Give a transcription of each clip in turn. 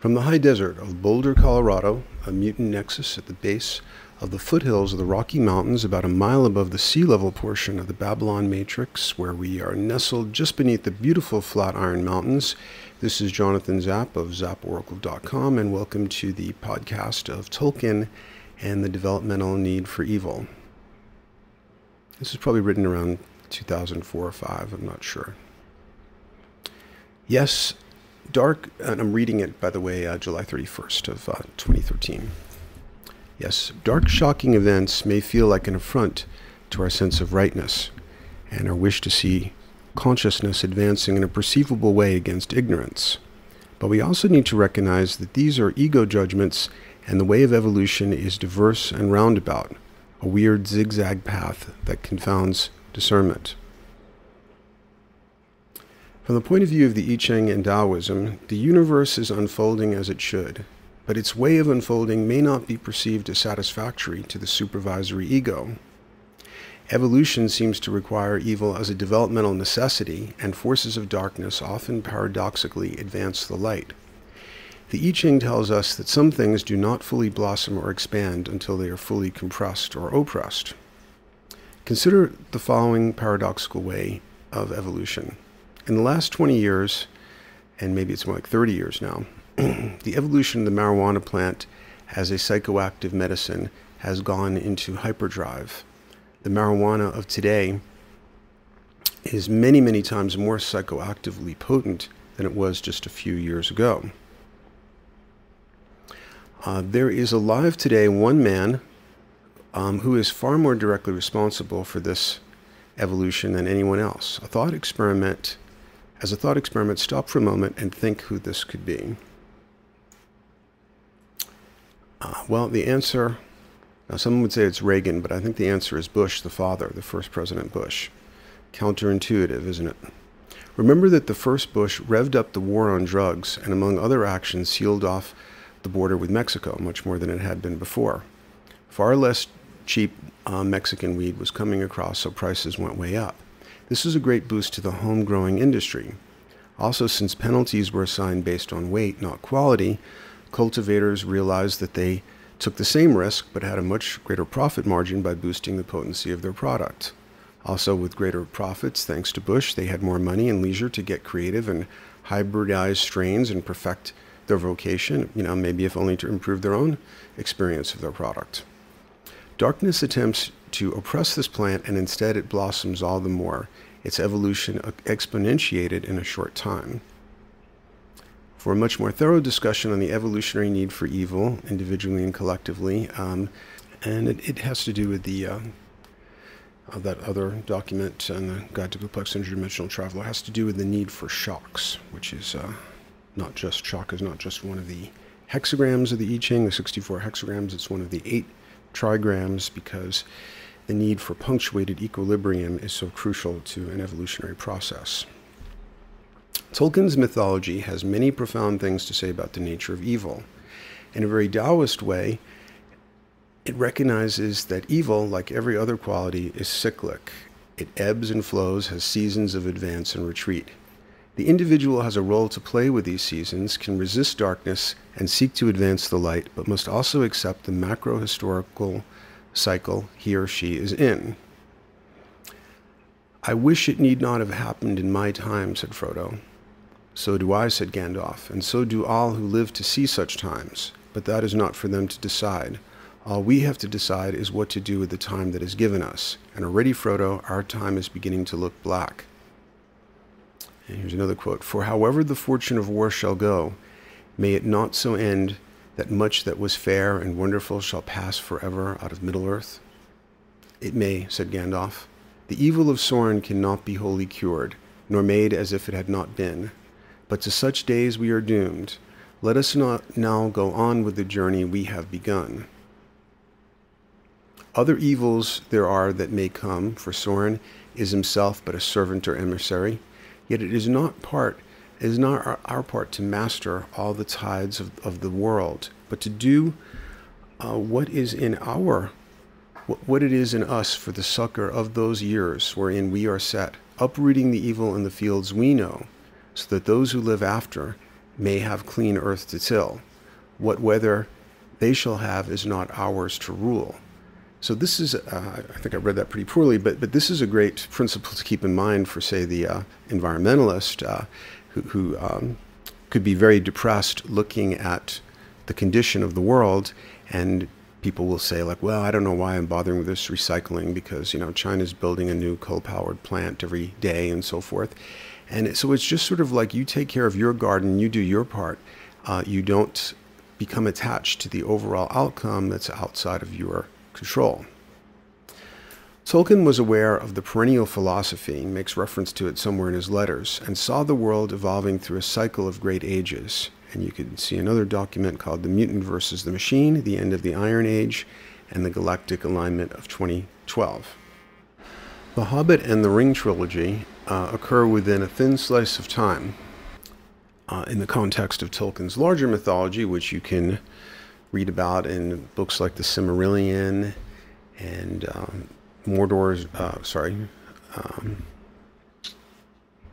From the high desert of Boulder, Colorado, a mutant nexus at the base of the foothills of the Rocky Mountains, about a mile above the sea level portion of the Babylon Matrix, where we are nestled just beneath the beautiful Flatiron Mountains, this is Jonathan Zapp of zapporacle.com, and welcome to the podcast of Tolkien and the Developmental Need for Evil. This is probably written around 2004 or 5, I'm not sure. Yes, dark, and I'm reading it, by the way, July 31st of 2013. Yes, dark, shocking events may feel like an affront to our sense of rightness and our wish to see consciousness advancing in a perceivable way against ignorance. But we also need to recognize that these are ego judgments, and the way of evolution is diverse and roundabout, a weird zigzag path that confounds discernment. From the point of view of the I Ching and Taoism, the universe is unfolding as it should, but its way of unfolding may not be perceived as satisfactory to the supervisory ego. Evolution seems to require evil as a developmental necessity, and forces of darkness often paradoxically advance the light. The I Ching tells us that some things do not fully blossom or expand until they are fully compressed or oppressed. Consider the following paradoxical way of evolution. In the last 20 years, and maybe it's more like 30 years now, the evolution of the marijuana plant as a psychoactive medicine has gone into hyperdrive. The marijuana of today is many, many times more psychoactively potent than it was just a few years ago. There is alive today one man who is far more directly responsible for this evolution than anyone else. As a thought experiment, stop for a moment and think who this could be. Well, the answer, now someone would say it's Reagan, but I think the answer is Bush, the father, the first President Bush. Counterintuitive, isn't it? Remember that the first Bush revved up the war on drugs and, among other actions, sealed off the border with Mexico, much more than it had been before. Far less cheap Mexican weed was coming across, so prices went way up. This was a great boost to the home-growing industry. Also, since penalties were assigned based on weight, not quality, cultivators realized that they took the same risk but had a much greater profit margin by boosting the potency of their product. Also, with greater profits, thanks to Bush, they had more money and leisure to get creative and hybridize strains and perfect their vocation, maybe if only to improve their own experience of their product. Darkness attempts to oppress this plant, and instead it blossoms all the more, its evolution exponentiated in a short time. For a much more thorough discussion on the evolutionary need for evil, individually and collectively, and it has to do with the that other document and the Guide to Complex Interdimensional Travel, has to do with the need for shocks, which is not just shock is not just one of the hexagrams of the I Ching, the 64 hexagrams, it's one of the 8 trigrams, because the need for punctuated equilibrium is so crucial to an evolutionary process. Tolkien's mythology has many profound things to say about the nature of evil. In a very Taoist way, it recognizes that evil, like every other quality, is cyclic. It ebbs and flows, has seasons of advance and retreat. The individual has a role to play with these seasons, can resist darkness and seek to advance the light, but must also accept the macro-historical cycle he or she is in. I wish it need not have happened in my time, said Frodo. So do I, said Gandalf, and so do all who live to see such times, but that is not for them to decide. All we have to decide is what to do with the time that is given us, and already, Frodo, our time is beginning to look black. And here's another quote, "For however the fortune of war shall go, may it not so end that much that was fair and wonderful shall pass forever out of Middle-earth?" "It may," said Gandalf. "The evil of Sauron cannot be wholly cured, nor made as if it had not been. But to such days we are doomed. Let us not now go on with the journey we have begun. Other evils there are that may come, for Sauron is himself but a servant or emissary. Yet it is not our part to master all the tides of the world, but to do what it is in us for the succor of those years wherein we are set, uprooting the evil in the fields we know, so that those who live after may have clean earth to till. What weather they shall have is not ours to rule. So this is, I think I read that pretty poorly, but this is a great principle to keep in mind for, say, the environmentalist who could be very depressed looking at the condition of the world, and people will say, like, well, I don't know why I'm bothering with this recycling because, you know, China's building a new coal-powered plant every day and so forth. And so it's just sort of like you take care of your garden, you do your part. You don't become attached to the overall outcome that's outside of your control. Tolkien was aware of the perennial philosophy, makes reference to it somewhere in his letters, and saw the world evolving through a cycle of great ages. And you can see another document called The Mutant versus the Machine, The End of the Iron Age, and the Galactic Alignment of 2012. The Hobbit and the Ring trilogy occur within a thin slice of time in the context of Tolkien's larger mythology, which you can read about in books like The Silmarillion and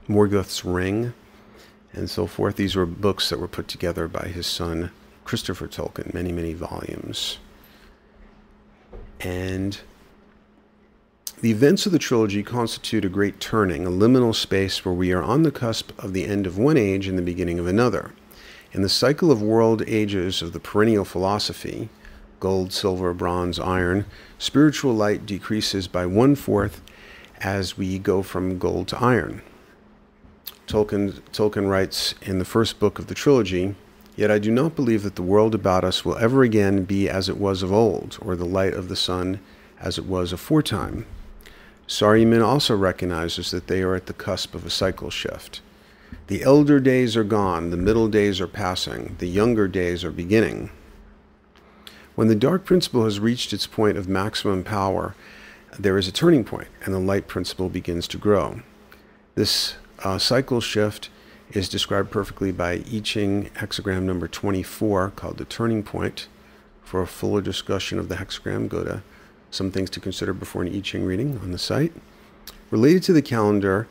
Morgoth's Ring and so forth. These were books that were put together by his son Christopher Tolkien, many, many volumes. And the events of the trilogy constitute a great turning, a liminal space where we are on the cusp of the end of one age and the beginning of another. In the cycle of world ages of the perennial philosophy, gold, silver, bronze, iron, spiritual light decreases by 1/4 as we go from gold to iron. Tolkien writes in the first book of the trilogy, "Yet I do not believe that the world about us will ever again be as it was of old, or the light of the sun as it was aforetime." Saruman also recognizes that they are at the cusp of a cycle shift. The elder days are gone, the middle days are passing, the younger days are beginning. When the dark principle has reached its point of maximum power, there is a turning point, and the light principle begins to grow. This cycle shift is described perfectly by I Ching hexagram number 24, called the turning point. For a fuller discussion of the hexagram, go to Some Things to Consider Before an I Ching Reading on the site. Related to the calendar,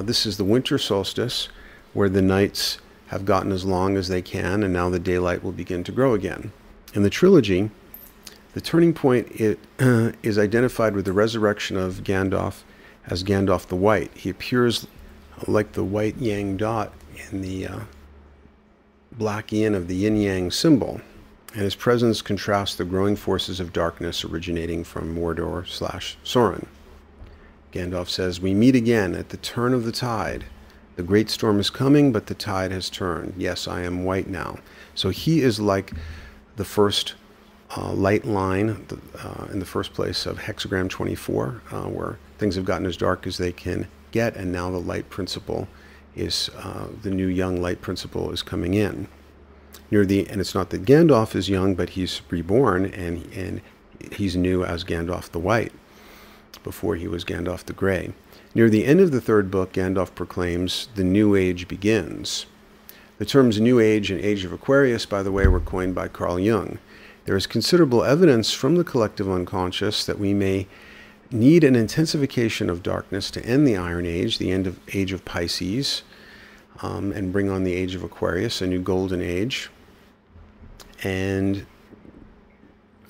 this is the winter solstice, where the nights have gotten as long as they can, and now the daylight will begin to grow again. In the trilogy, the turning point is identified with the resurrection of Gandalf as Gandalf the White. He appears like the white yang dot in the black yin of the yin-yang symbol, and his presence contrasts the growing forces of darkness originating from Mordor/Sauron. Gandalf says, "We meet again at the turn of the tide. The great storm is coming, but the tide has turned. Yes, I am white now." So he is like the first light line in the first place of hexagram 24, where things have gotten as dark as they can get, and now the light principle is, the new young light principle is coming in. And it's not that Gandalf is young, but he's reborn, and he's new as Gandalf the White, before he was Gandalf the Grey. Near the end of the third book, Gandalf proclaims, "The New Age begins." The terms New Age and Age of Aquarius, by the way, were coined by Carl Jung. There is considerable evidence from the collective unconscious that we may need an intensification of darkness to end the Iron Age, the age of Pisces, and bring on the Age of Aquarius, a new golden age. And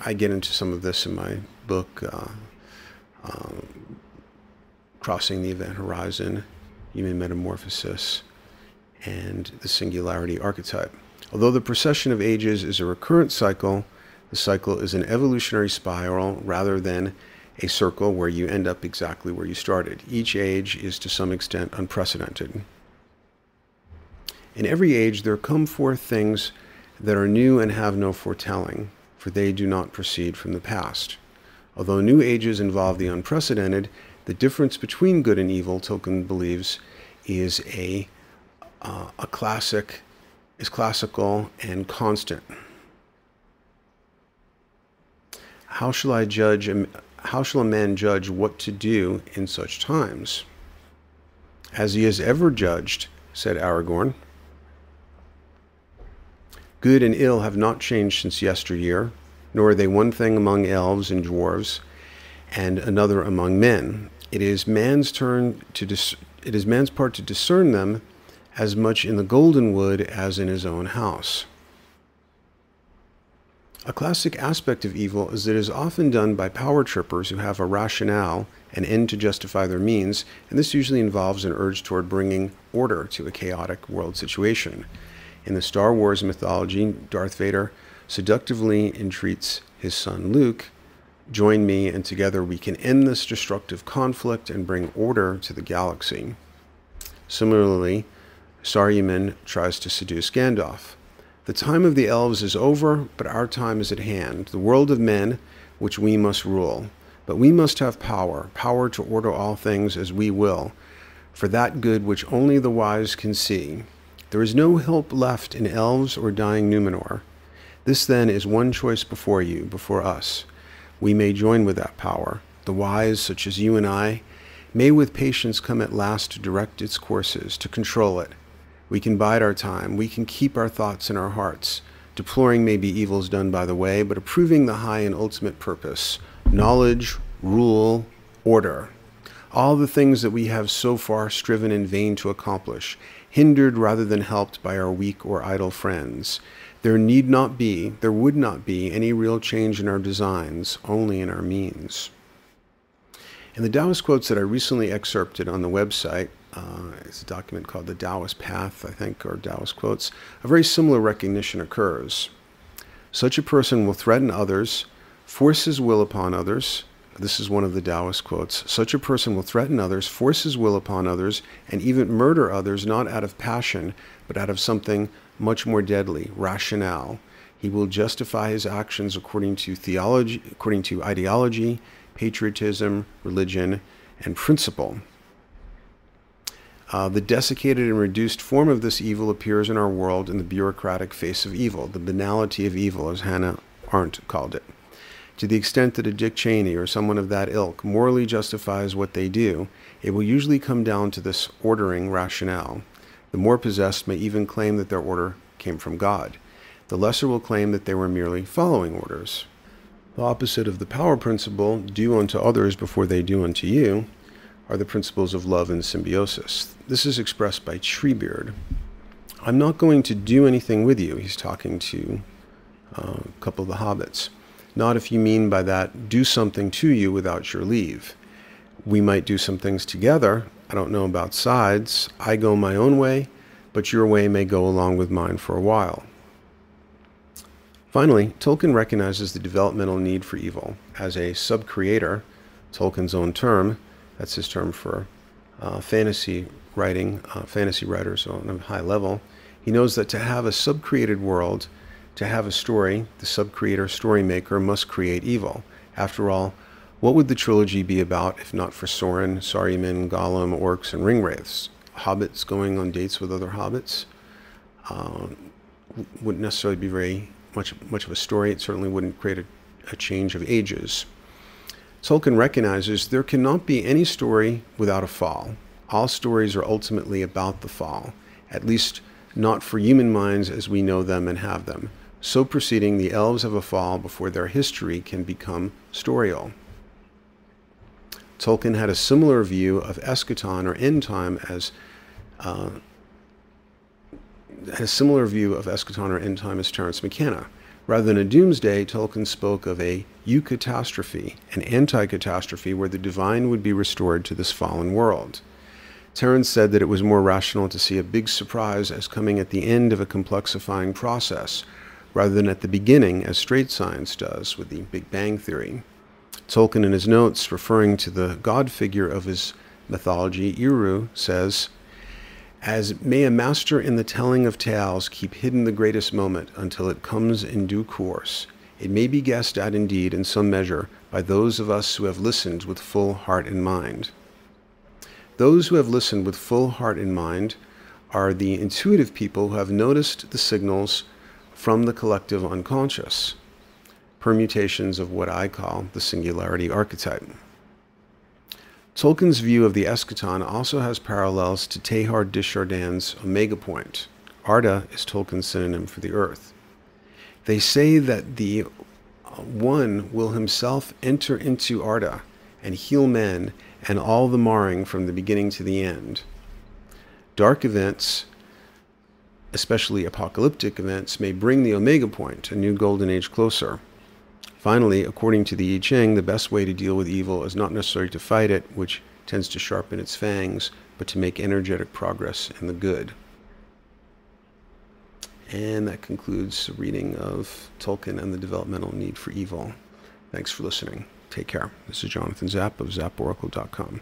I get into some of this in my book, Crossing the Event Horizon, Human Metamorphosis, and the Singularity Archetype. Although the procession of ages is a recurrent cycle, the cycle is an evolutionary spiral rather than a circle where you end up exactly where you started. Each age is to some extent unprecedented. In every age there come forth things that are new and have no foretelling, for they do not proceed from the past. Although new ages involve the unprecedented, the difference between good and evil, Tolkien believes, is classical and constant. How shall a man judge what to do in such times? As he has ever judged, said Aragorn. Good and ill have not changed since yesteryear, nor are they one thing among elves and dwarves, and another among men. It is man's part to discern them, as much in the golden wood as in his own house. A classic aspect of evil is that it is often done by power trippers who have a rationale, an end to justify their means, and this usually involves an urge toward bringing order to a chaotic world situation. In the Star Wars mythology, Darth Vader seductively entreats his son Luke, "Join me, and together we can end this destructive conflict and bring order to the galaxy." Similarly, Saruman tries to seduce Gandalf. "The time of the elves is over, but our time is at hand, the world of men which we must rule. But we must have power to order all things as we will, for that good which only the wise can see. There is no help left in elves or dying Numenor. This then is one choice before you, before us. We may join with that power. The wise, such as you and I, may with patience come at last to direct its courses, to control it. We can bide our time, we can keep our thoughts in our hearts, deploring maybe evils done by the way, but approving the high and ultimate purpose, knowledge, rule, order. All the things that we have so far striven in vain to accomplish, hindered rather than helped by our weak or idle friends. There would not be any real change in our designs, only in our means." In the Taoist quotes that I recently excerpted on the website, it's a document called the Taoist Path, I think, or Taoist Quotes, a very similar recognition occurs. Such a person will threaten others, force his will upon others. This is one of the Taoist quotes. Such a person will threaten others, force his will upon others, and even murder others, not out of passion, but out of something much more deadly, rationale. He will justify his actions according to ideology, patriotism, religion, and principle. The desiccated and reduced form of this evil appears in our world in the bureaucratic face of evil, the banality of evil, as Hannah Arendt called it. To the extent that a Dick Cheney or someone of that ilk morally justifies what they do, it will usually come down to this ordering rationale. The more possessed may even claim that their order came from God. The lesser will claim that they were merely following orders. The opposite of the power principle, do unto others before they do unto you, are the principles of love and symbiosis. This is expressed by Treebeard. "I'm not going to do anything with you." He's talking to a couple of the hobbits. "Not if you mean by that, do something to you without your leave. We might do some things together. I don't know about sides. I go my own way, but your way may go along with mine for a while." Finally, Tolkien recognizes the developmental need for evil. As a sub-creator, Tolkien's own term, that's his term for fantasy writing, fantasy writers on a high level, he knows that to have a sub-created world, to have a story, the sub-creator, story maker must create evil. After all, what would the trilogy be about if not for Sauron, Saruman, Gollum, orcs, and ringwraiths? Hobbits going on dates with other hobbits? Wouldn't necessarily be very much of a story. It certainly wouldn't create a change of ages. Tolkien recognizes there cannot be any story without a fall. All stories are ultimately about the fall, at least not for human minds as we know them and have them. So proceeding, the elves have a fall before their history can become storial. Tolkien had a similar view of eschaton or end time as Terence McKenna. Rather than a doomsday, Tolkien spoke of a eucatastrophe, an anti-catastrophe where the divine would be restored to this fallen world. Terence said that it was more rational to see a big surprise as coming at the end of a complexifying process, rather than at the beginning, as straight science does with the Big Bang Theory. Tolkien, in his notes, referring to the god figure of his mythology, Eru, says, "As may a master in the telling of tales keep hidden the greatest moment until it comes in due course, it may be guessed at indeed in some measure by those of us who have listened with full heart and mind." Those who have listened with full heart and mind are the intuitive people who have noticed the signals from the collective unconscious, permutations of what I call the singularity archetype. Tolkien's view of the eschaton also has parallels to Teilhard de Chardin's Omega Point. Arda is Tolkien's synonym for the earth. They say that the One will himself enter into Arda and heal men and all the marring from the beginning to the end. Dark events especially apocalyptic events, may bring the omega point, a new golden age, closer. Finally, according to the I Ching, the best way to deal with evil is not necessarily to fight it, which tends to sharpen its fangs, but to make energetic progress in the good. And that concludes the reading of Tolkien and the Developmental Need for Evil. Thanks for listening. Take care. This is Jonathan Zapp of ZappOracle.com.